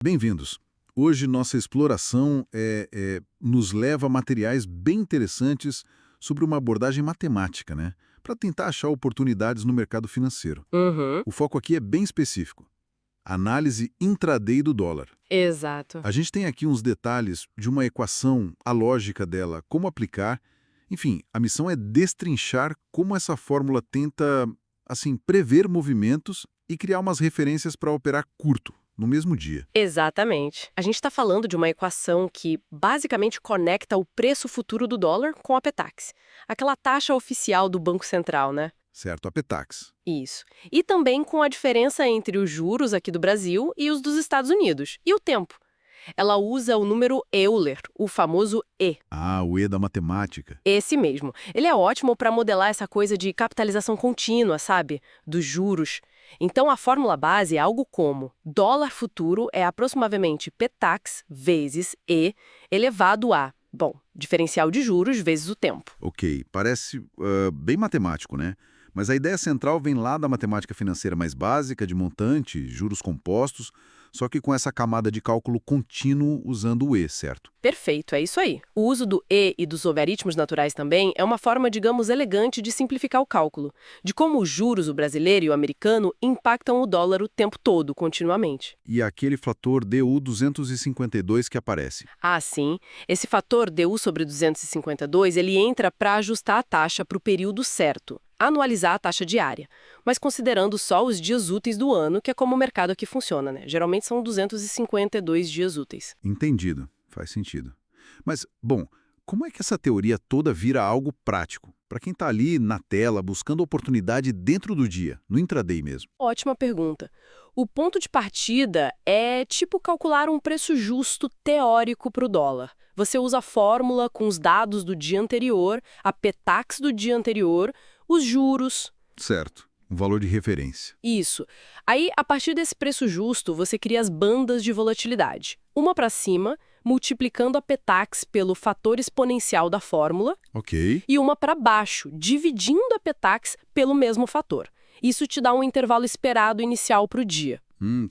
Bem-vindos. Hoje nossa exploração nos leva a materiais bem interessantes sobre uma abordagem matemática, né? Para tentar achar oportunidades no mercado financeiro. Uhum, O foco aqui é bem específico. Análise intraday do dólar. exato. A gente tem aqui uns detalhes de uma equação, a lógica dela, como aplicar. Enfim, a missão é destrinchar como essa fórmula tenta, assim, prever movimentos e criar umas referências para operar curto, no mesmo dia. Exatamente. A gente está falando de uma equação que basicamente conecta o preço futuro do dólar com a Petax, aquela taxa oficial do Banco Central, né? Certo, a Petax. Isso. E também com a diferença entre os juros aqui do Brasil e os dos Estados Unidos. E o tempo. Ela usa o número Euler, o famoso E. Ah, o E da matemática. Esse mesmo. Ele é ótimo para modelar essa coisa de capitalização contínua, sabe? Dos juros. Então, a fórmula base é algo como dólar futuro é aproximadamente Petax vezes E elevado a, bom, diferencial de juros vezes o tempo. Ok, parece bem matemático, né? Mas a ideia central vem lá da matemática financeira mais básica, de montante, juros compostos, só que com essa camada de cálculo contínuo usando o E, certo? Perfeito, é isso aí. O uso do E dos logaritmos naturais também é uma forma, digamos, elegante de simplificar o cálculo, de como os juros, o brasileiro e o americano, impactam o dólar o tempo todo, continuamente. E aquele fator DU 252 que aparece. Ah, sim. Esse fator DU sobre 252, ele entra para ajustar a taxa para o período certo, anualizar a taxa diária, mas considerando só os dias úteis do ano, que é como o mercado aqui funciona, né? Geralmente são 252 dias úteis. Entendido, faz sentido. Mas, bom, como é que essa teoria toda vira algo prático? Para quem está ali na tela buscando oportunidade dentro do dia, no intraday mesmo. Ótima pergunta. O ponto de partida é tipo calcular um preço justo teórico para o dólar. Você usa a fórmula com os dados do dia anterior, a Petax do dia anterior, os juros. Certo, um valor de referência. Isso. Aí, a partir desse preço justo, você cria as bandas de volatilidade. Uma para cima, multiplicando a Petax pelo fator exponencial da fórmula, Ok. e uma para baixo, dividindo a Petax pelo mesmo fator. Isso te dá um intervalo esperado inicial para o dia.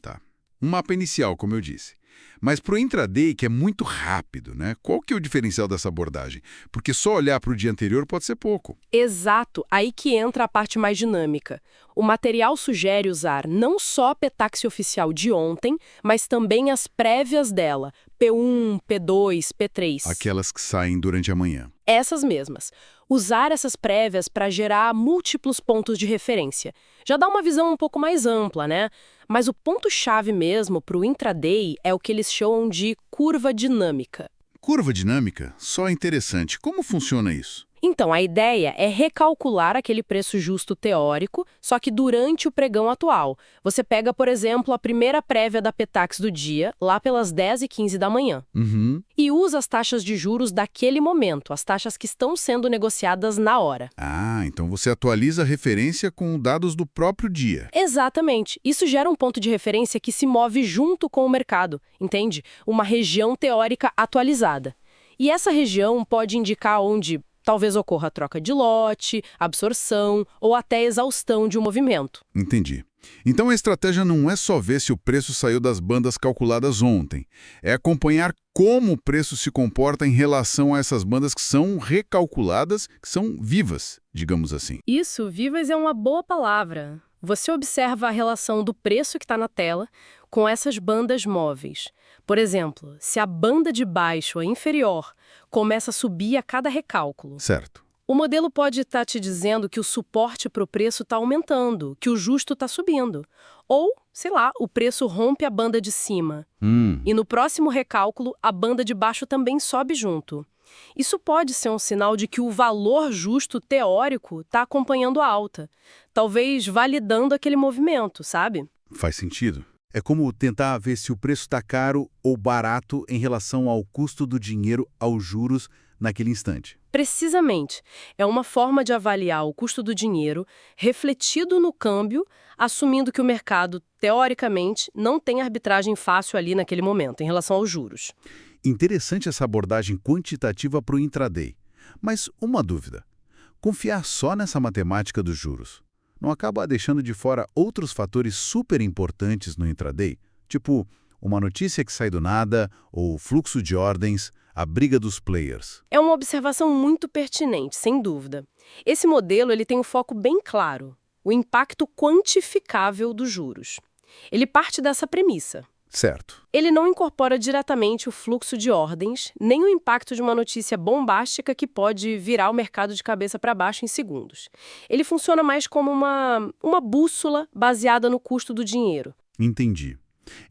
Tá. Um mapa inicial, como eu disse. Mas para o intraday, que é muito rápido, né? Qual que é o diferencial dessa abordagem? Porque só olhar para o dia anterior pode ser pouco. Exato, aí que entra a parte mais dinâmica. O material sugere usar não só a Petax oficial de ontem, mas também as prévias dela, P1, P2, P3. Aquelas que saem durante a manhã. Essas mesmas. Usar essas prévias para gerar múltiplos pontos de referência. Já dá uma visão um pouco mais ampla, né? Mas o ponto-chave mesmo para o intraday é o que eles chamam de curva dinâmica. Curva dinâmica? Só interessante. Como funciona isso? Então, a ideia é recalcular aquele preço justo teórico, só que durante o pregão atual. Você pega, por exemplo, a primeira prévia da Petax do dia, lá pelas 10h15 da manhã, Uhum. e usa as taxas de juros daquele momento, as taxas que estão sendo negociadas na hora. Ah, então você atualiza a referência com dados do próprio dia. Exatamente. Isso gera um ponto de referência que se move junto com o mercado, entende? Uma região teórica atualizada. E essa região pode indicar onde talvez ocorra troca de lote, absorção ou até exaustão de um movimento. Entendi. Então a estratégia não é só ver se o preço saiu das bandas calculadas ontem. É acompanhar como o preço se comporta em relação a essas bandas que são recalculadas, que são vivas, digamos assim. Isso, vivas é uma boa palavra. Você observa a relação do preço que está na tela com essas bandas móveis. Por exemplo, se a banda de baixo, a inferior, começa a subir a cada recálculo, Certo. o modelo pode estar te dizendo que o suporte para o preço está aumentando, que o justo está subindo. Ou, sei lá, o preço rompe a banda de cima. E no próximo recálculo, a banda de baixo também sobe junto. Isso pode ser um sinal de que o valor justo teórico está acompanhando a alta, talvez validando aquele movimento, sabe? Faz sentido. É como tentar ver se o preço está caro ou barato em relação ao custo do dinheiro aos juros naquele instante. Precisamente. É uma forma de avaliar o custo do dinheiro refletido no câmbio, assumindo que o mercado, teoricamente, não tem arbitragem fácil ali naquele momento, em relação aos juros. Interessante essa abordagem quantitativa para o intraday. Mas uma dúvida. Confiar só nessa matemática dos juros não acaba deixando de fora outros fatores super importantes no intraday? Tipo, Uma notícia que sai do nada, ou o fluxo de ordens, a briga dos players. É uma observação muito pertinente, sem dúvida. Esse modelo ele tem um foco bem claro, o impacto quantificável dos juros. Ele parte dessa premissa. Certo. Ele não incorpora diretamente o fluxo de ordens, nem o impacto de uma notícia bombástica que pode virar o mercado de cabeça para baixo em segundos. Ele funciona mais como uma bússola baseada no custo do dinheiro. Entendi.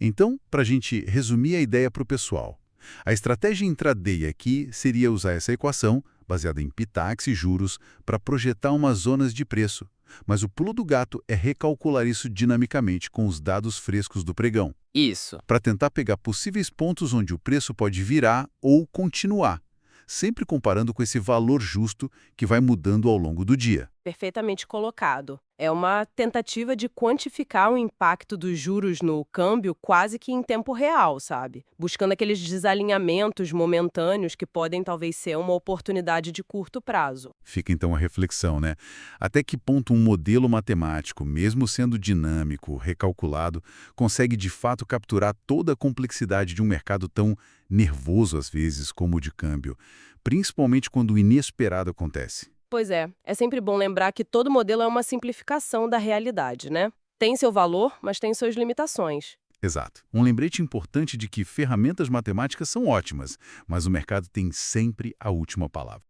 Então, para a gente resumir a ideia para o pessoal, a estratégia intraday aqui seria usar essa equação, baseada em Pitax e juros, para projetar umas zonas de preço. Mas o pulo do gato é recalcular isso dinamicamente com os dados frescos do pregão, Isso. para tentar pegar possíveis pontos onde o preço pode virar ou continuar, sempre comparando com esse valor justo que vai mudando ao longo do dia. Perfeitamente colocado. É uma tentativa de quantificar o impacto dos juros no câmbio quase que em tempo real, sabe? Buscando aqueles desalinhamentos momentâneos que podem talvez ser uma oportunidade de curto prazo. Fica então a reflexão, né? Até que ponto um modelo matemático, mesmo sendo dinâmico, recalculado, consegue de fato capturar toda a complexidade de um mercado tão nervoso às vezes como o de câmbio, principalmente quando o inesperado acontece. Pois é sempre bom lembrar que todo modelo é uma simplificação da realidade, né? Tem seu valor, mas tem suas limitações. Exato. Um lembrete importante de que ferramentas matemáticas são ótimas, mas o mercado tem sempre a última palavra.